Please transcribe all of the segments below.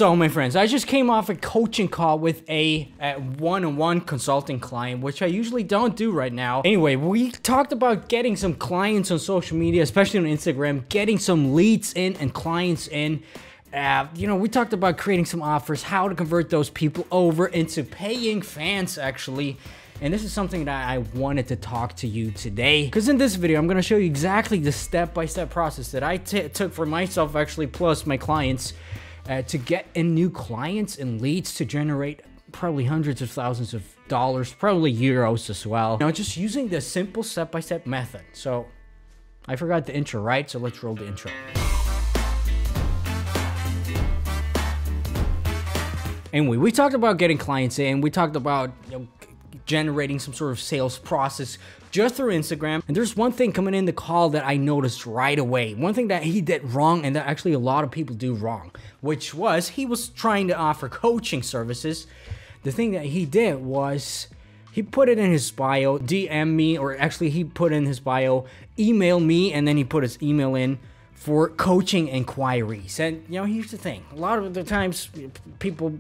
So my friends, I just came off a coaching call with a one-on-one consulting client, which I usually don't do right now. Anyway, we talked about getting some clients on social media, especially on Instagram, getting some leads in and clients in. You know, we talked about creating some offers, how to convert those people over into paying fans actually. And this is something that I wanted to talk to you today, because in this video, I'm going to show you exactly the step-by-step process that I took for myself actually, plus my clients, to get in new clients and leads to generate probably hundreds of thousands of dollars, probably euros as well. Now, just using this simple step-by-step method. So I forgot the intro, right? So let's roll the intro. Anyway, we talked about getting clients in. We talked about, you know, generating some sort of sales process just through Instagram. And there's one thing coming in the call that I noticed right away. One thing that he did wrong, and that actually a lot of people do wrong, which was he was trying to offer coaching services. The thing that he did was he put it in his bio, DM me, or actually he put in his bio, email me, and then he put his email in for coaching inquiries. And, you know, here's the thing. A lot of the times people,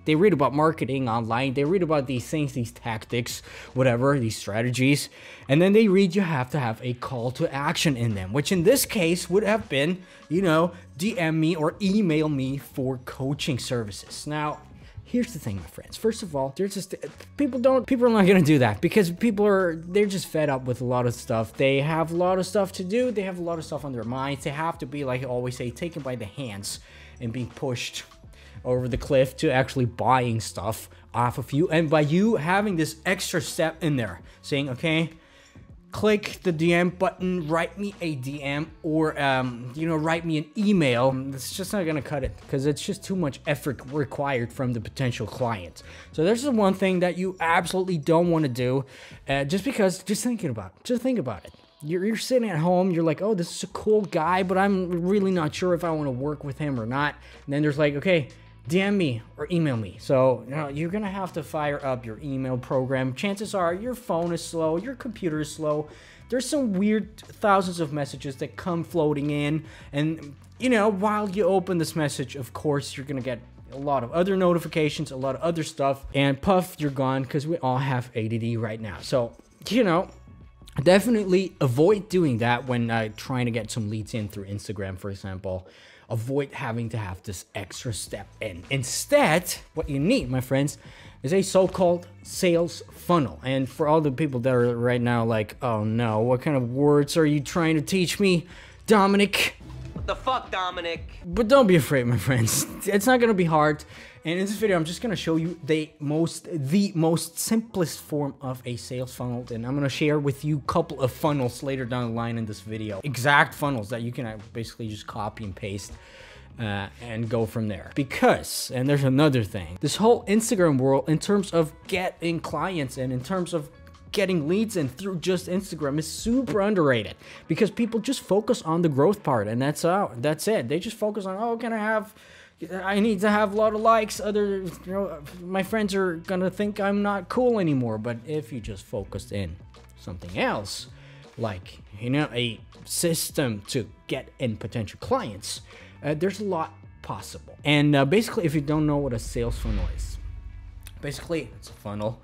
they read about marketing online, they read about these things, these tactics, whatever, these strategies, and then they read you have to have a call to action in them, which in this case would have been, you know, DM me or email me for coaching services. Now, here's the thing, my friends. First of all, there's just people are not gonna do that because they're just fed up with a lot of stuff. They have a lot of stuff to do. They have a lot of stuff on their minds. They have to be, like I always say, taken by the hands and being pushed over the cliff to actually buying stuff off of you. And by you having this extra step in there, saying, okay, click the DM button, write me a DM, or you know, write me an email, it's just not gonna cut it because it's just too much effort required from the potential client. So there's the one thing that you absolutely don't want to do, just think about it. You're sitting at home, you're like, oh, this is a cool guy, but I'm really not sure if I want to work with him or not. And then there's like, okay, DM me or email me. So, you know, you're gonna have to fire up your email program. Chances are your phone is slow, your computer is slow. There's some weird thousands of messages that come floating in. And, you know, while you open this message, of course, you're gonna get a lot of other notifications, a lot of other stuff, and puff, you're gone, because we all have ADD right now. So, you know, definitely avoid doing that when trying to get some leads in through Instagram, for example. Avoid having to have this extra step in. Instead, what you need, my friends, is a so-called sales funnel. And for all the people that are right now like, oh no, what kind of words are you trying to teach me, Dominic? What the fuck, Dominic? But don't be afraid, my friends. It's not gonna be hard. And in this video, I'm just gonna show you the most simplest form of a sales funnel. And I'm gonna share with you a couple of funnels later down the line in this video. Exact funnels that you can basically just copy and paste and go from there. Because, and there's another thing, this whole Instagram world, in terms of getting clients and in terms of getting leads in through just Instagram, is super underrated because people just focus on the growth part, and that's it. They just focus on, oh, I need to have a lot of likes. My friends are gonna think I'm not cool anymore. But if you just focused in something else, like, you know, a system to get in potential clients, there's a lot possible. And basically, if you don't know what a sales funnel is, basically it's a funnel,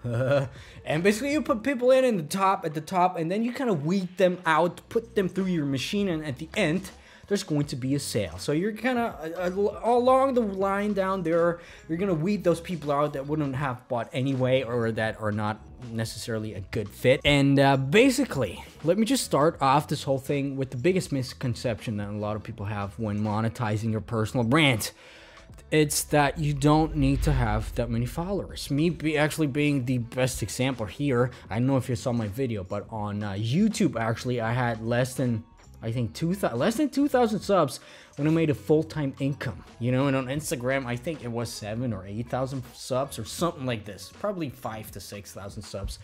and basically you put people at the top, and then you kind of weed them out, put them through your machine, and at the end, there's going to be a sale. So you're kind of along the line down there, you're gonna weed those people out that wouldn't have bought anyway, or that are not necessarily a good fit. And basically, let me just start off this whole thing with the biggest misconception that a lot of people have when monetizing your personal brand. It's that you don't need to have that many followers. Actually being the best example here. I don't know if you saw my video, but on YouTube, actually, I had less than 2,000 subs when I made a full-time income, you know. And on Instagram, I think it was 7,000 or 8,000 subs or something like this, probably 5,000 to 6,000 subs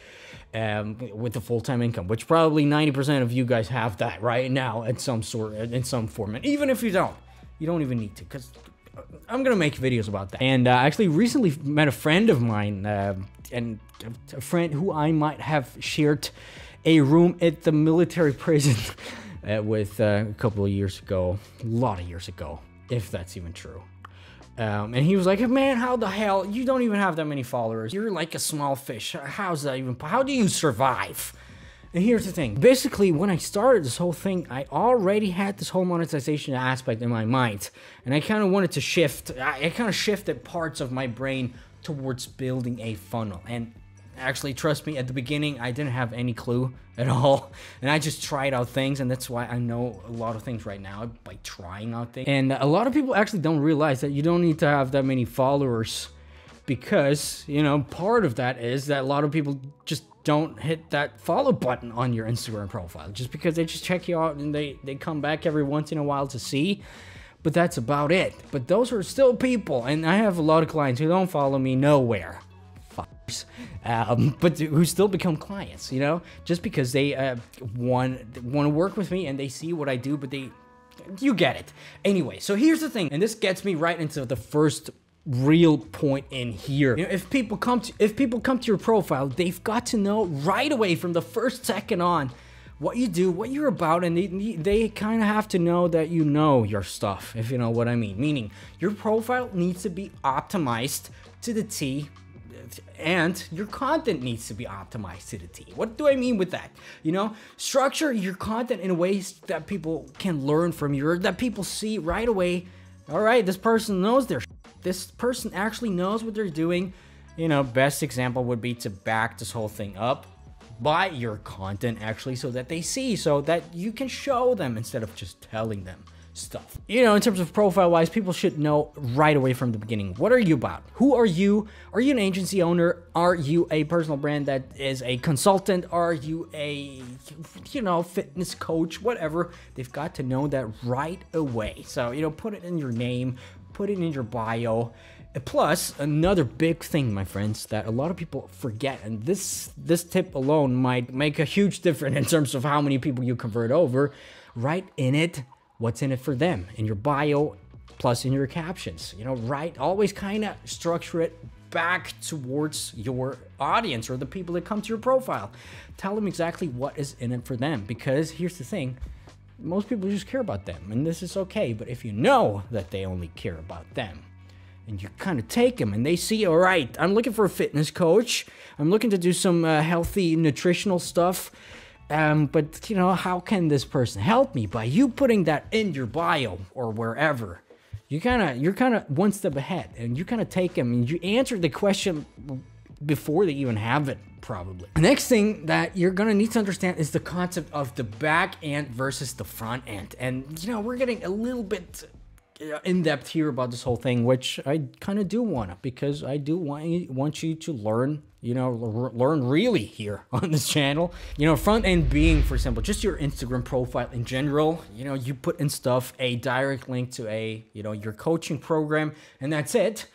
with the full-time income, which probably 90% of you guys have that right now in some form. And even if you don't even need to, because I'm gonna make videos about that. And I actually recently met a friend of mine, and a friend who I might have shared a room at the military prison with a couple of years ago, a lot of years ago, if that's even true. And he was like, man, how the hell? You don't even have that many followers. You're like a small fish. How's that even? How do you survive? And here's the thing. Basically, when I started this whole thing, I already had this whole monetization aspect in my mind. And I kind of wanted to shift. I kind of shifted parts of my brain towards building a funnel. And actually, trust me, at the beginning, I didn't have any clue at all. And I just tried out things, and that's why I know a lot of things right now by trying out things. And a lot of people actually don't realize that you don't need to have that many followers because, you know, part of that is that a lot of people just don't hit that follow button on your Instagram profile just because they just check you out and they come back every once in a while to see. But that's about it. But those are still people, and I have a lot of clients who don't follow me nowhere. But who still become clients, you know, just because they want to work with me and they see what I do, but you get it. Anyway, so here's the thing, and this gets me right into the first real point in here. You know, if people come to your profile, they've got to know right away from the first second on what you do, what you're about, and they kind of have to know that you know your stuff, if you know what I mean. Meaning, your profile needs to be optimized to the T, and your content needs to be optimized to the T. What do I mean with that? You know, structure your content in ways that people can learn from you, or that people see right away. All right, this person knows their shit. This person actually knows what they're doing. You know, best example would be to back this whole thing up by your content actually, so that they see, so that you can show them instead of just telling them stuff. You know, in terms of profile wise, people should know right away from the beginning, what are you about? Who are you? Are you an agency owner? Are you a personal brand that is a consultant? Are you a, you know, fitness coach? Whatever. They've got to know that right away. So, you know, put it in your name, put it in your bio. Plus, another big thing, my friends, that a lot of people forget, and this tip alone might make a huge difference in terms of how many people you convert over. Write in it what's in it for them in your bio, plus in your captions. You know, always kind of structure it back towards your audience or the people that come to your profile. Tell them exactly what is in it for them, because here's the thing, most people just care about them, and this is okay. But if you know that they only care about them, and you kind of take them and they see, all right, I'm looking for a fitness coach, I'm looking to do some healthy nutritional stuff, but you know, how can this person help me? By you putting that in your bio or wherever, you're kind of one step ahead, and you kind of take them and you answer the question before they even have it, probably. The next thing that you're gonna need to understand is the concept of the back end versus the front end. And you know, we're getting a little bit in depth here about this whole thing, which I kind of do want to, because I do want you to learn, you know, learn really here on this channel. You know, front end being, for example, just your Instagram profile in general. You know, you put in stuff, a direct link to your coaching program, and that's it.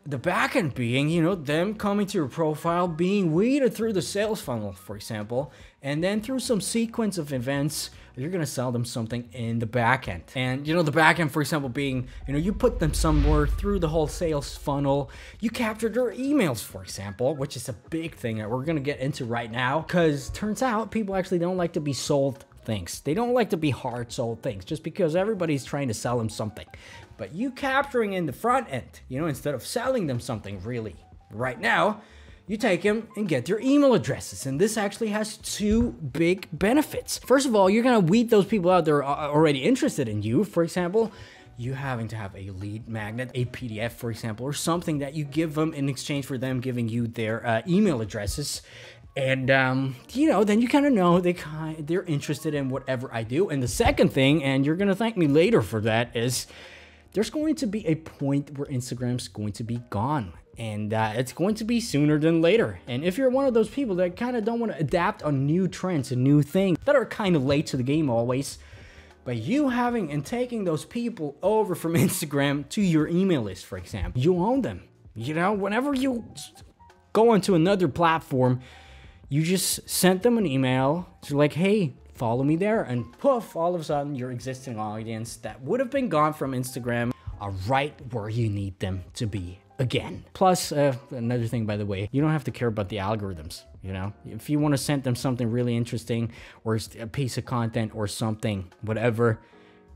The back end being, you know, them coming to your profile, being weeded through the sales funnel, for example, and then through some sequence of events, you're gonna sell them something in the back end. And you know, the back end, for example, being, you know, you put them somewhere through the whole sales funnel, you capture their emails, for example, which is a big thing that we're gonna get into right now, because turns out people actually don't like to be sold things. They don't like to be hard sold things, just because everybody's trying to sell them something. But you capturing in the front end, you know, instead of selling them something really right now, you take them and get their email addresses. And this actually has two big benefits. First of all, you're gonna weed those people out that are already interested in you. For example, you having to have a lead magnet, a PDF, for example, or something that you give them in exchange for them giving you their email addresses. And, you know, then you kind of know they're interested in whatever I do. And the second thing, and you're gonna thank me later for that, is there's going to be a point where Instagram's going to be gone. And it's going to be sooner than later. And if you're one of those people that kind of don't want to adapt on new trends and new things that are kind of late to the game always, by you having and taking those people over from Instagram to your email list, for example, you own them. You know, whenever you go onto another platform, you just sent them an email. It's like, hey, follow me there, and poof, all of a sudden your existing audience that would have been gone from Instagram are right where you need them to be again. Plus, another thing, by the way, you don't have to care about the algorithms. You know, if you want to send them something really interesting, or a piece of content or something, whatever,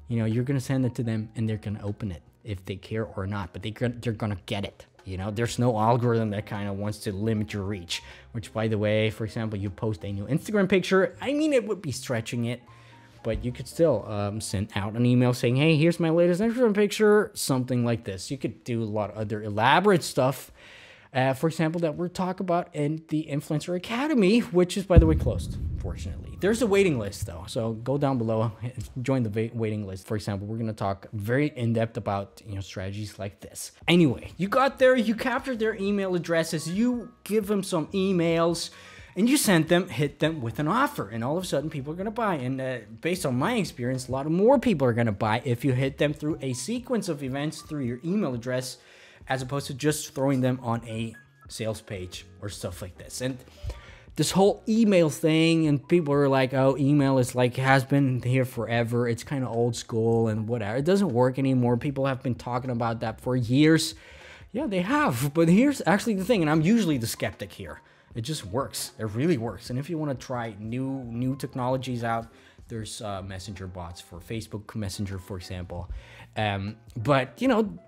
you know, you're gonna send it to them and they're gonna open it. if they care or not, but they're gonna get it. You know, there's no algorithm that kind of wants to limit your reach, which, by the way, for example, you post a new Instagram picture. I mean, it would be stretching it, but you could still send out an email saying, hey, here's my latest Instagram picture, something like this. You could do a lot of other elaborate stuff, for example, that we're talking about in the Influencer Academy, which is, by the way, closed, fortunately. There's a waiting list, though, so go down below, join the waiting list. For example, we're going to talk very in-depth about, you know, strategies like this. Anyway, you got there, you captured their email addresses, you give them some emails, and you hit them with an offer, and all of a sudden people are going to buy. And based on my experience, a lot more people are going to buy if you hit them through a sequence of events through your email address, as opposed to just throwing them on a sales page or stuff like this. And this whole email thing, and people are like, oh, email is like, has been here forever. It's kind of old school and whatever. It doesn't work anymore. People have been talking about that for years. Yeah, they have. But here's actually the thing, and I'm usually the skeptic here. It just works. It really works. And if you want to try new technologies out, there's messenger bots for Facebook Messenger, for example. But, you know,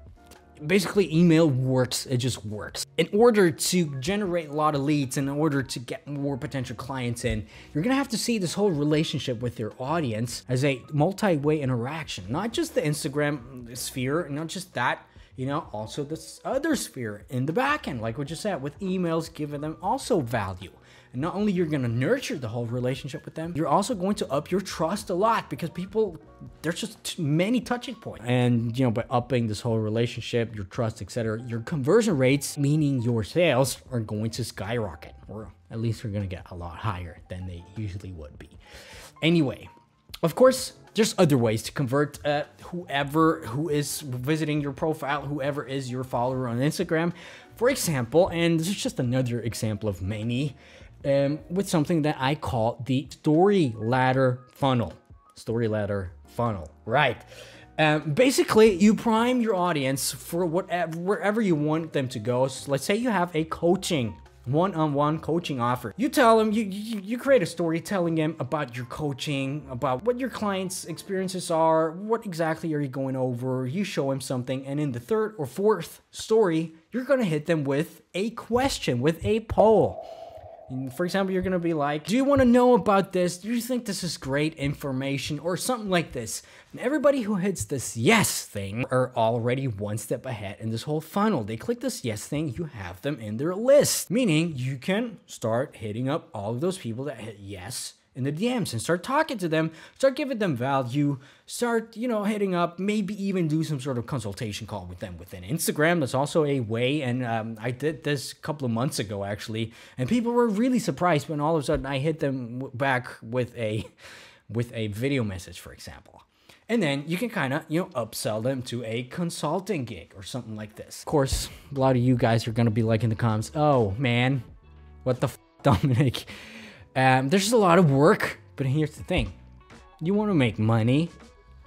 basically email works. It just works. In order to generate a lot of leads, in order to get more potential clients in, you're gonna have to see this whole relationship with your audience as a multi-way interaction, not just the Instagram sphere, not just that, you know, also this other sphere in the back end, like we just said, with emails, giving them also value. And not only you're going to nurture the whole relationship with them, you're also going to up your trust a lot, because people, there's just many touching points. And, you know, by upping this whole relationship, your trust, etc., your conversion rates, meaning your sales, are going to skyrocket, or at least they're going to get a lot higher than they usually would be. Anyway, of course, there's other ways to convert whoever who is visiting your profile, whoever is your follower on Instagram, for example. And this is just another example of many, with something that I call the story ladder funnel. Story ladder funnel, right? Basically, you prime your audience for wherever you want them to go. So let's say you have a one-on-one coaching offer. You tell them, you create a story telling them about your coaching, about what your clients' experiences are, what exactly are you going over. You show them something, and in the third or fourth story, you're gonna hit them with a question, with a poll. For example, you're gonna be like, do you wanna know about this? Do you think this is great information? Or something like this. And everybody who hits this yes thing are already one step ahead in this whole funnel. They click this yes thing, you have them in their list. Meaning you can start hitting up all of those people that hit yes in the DMs and start talking to them, start giving them value, start, you know, hitting up, maybe even do some sort of consultation call with them within Instagram. That's also a way, and I did this a couple of months ago, actually, and people were really surprised when all of a sudden I hit them back with a video message, for example. And then you can kind of, you know, upsell them to a consulting gig or something like this. Of course, a lot of you guys are going to be like in the comments, oh man, what the f, Dominik? There's just a lot of work, but here's the thing. You want to make money,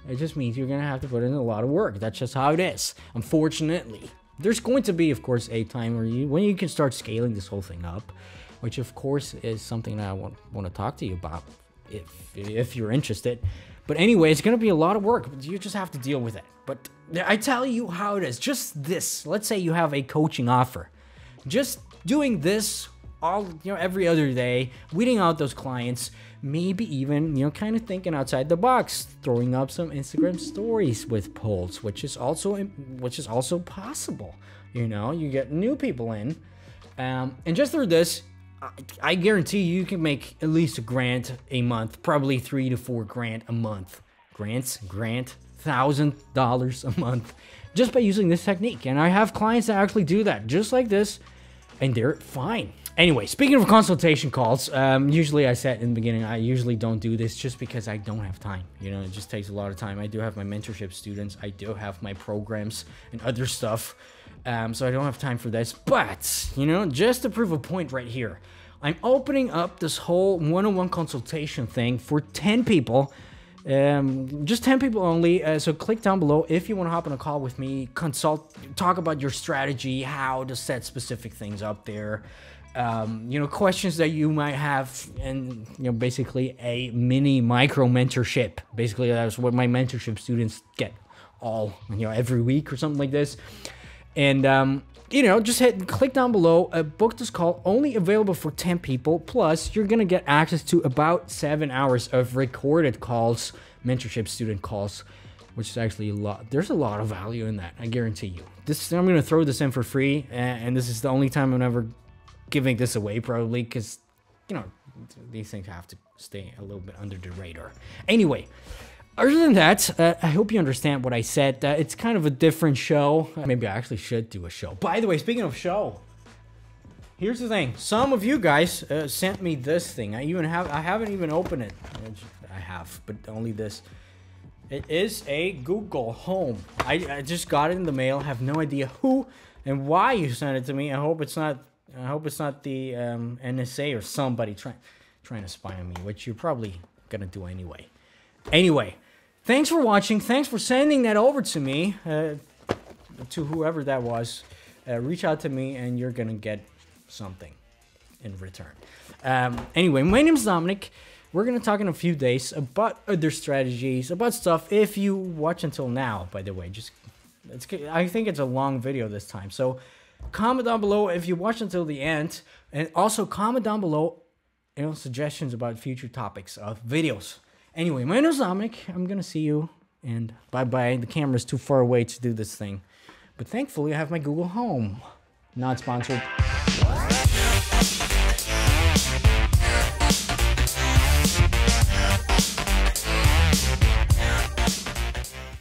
it just means you're going to have to put in a lot of work. That's just how it is, unfortunately. There's going to be, of course, a time when you can start scaling this whole thing up, which of course is something that I want to talk to you about if you're interested. But anyway, it's going to be a lot of work, but you just have to deal with it. But I tell you how it is. Just this. Let's say you have a coaching offer. Just doing this every other day, weeding out those clients, maybe even, you know, kind of thinking outside the box, throwing up some Instagram stories with polls, which is also possible. You know, you get new people in, and just through this, I guarantee you can make at least $1,000 a month, probably $3,000 to $4,000 a month. $1,000 a month, just by using this technique. And I have clients that actually do that, just like this, and they're fine. Anyway, speaking of consultation calls, usually I said in the beginning, I usually don't do this just because I don't have time. You know, it just takes a lot of time. I do have my mentorship students. I do have my programs and other stuff. So I don't have time for this. But, you know, just to prove a point right here, I'm opening up this whole one-on-one consultation thing for 10 people. Just 10 people only. So click down below if you want to hop on a call with me, talk about your strategy, how to set specific things up there. You know, questions that you might have, and, you know, basically a mini micro mentorship. Basically, that's what my mentorship students get all, every week or something like this. And, just click down below, book this call, only available for 10 people. Plus, you're going to get access to about 7 hours of recorded calls, mentorship student calls, which is actually a lot. There's a lot of value in that, I guarantee you. I'm going to throw this in for free, and this is the only time I'm ever giving this away, probably, because, these things have to stay a little bit under the radar. Anyway, other than that, I hope you understand what I said. It's kind of a different show. Maybe I actually should do a show. By the way, speaking of show, here's the thing. Some of you guys sent me this thing. I haven't even opened it. I have, but only this. It is a Google Home. I just got it in the mail. Have no idea who and why you sent it to me. I hope it's not the NSA or somebody trying to spy on me, which you're probably gonna do anyway. Anyway, thanks for watching. Thanks for sending that over to me, to whoever that was. Reach out to me, and you're gonna get something in return. Anyway, my name is Dominic. We're gonna talk in a few days about other strategies, about stuff. If you watch until now, by the way, I think it's a long video this time. So comment down below if you watch until the end, and also comment down below, suggestions about future topics of videos. Anyway, my name is Dominic. I'm gonna see you, and bye-bye. The camera's too far away to do this thing. But thankfully, I have my Google Home. Not sponsored.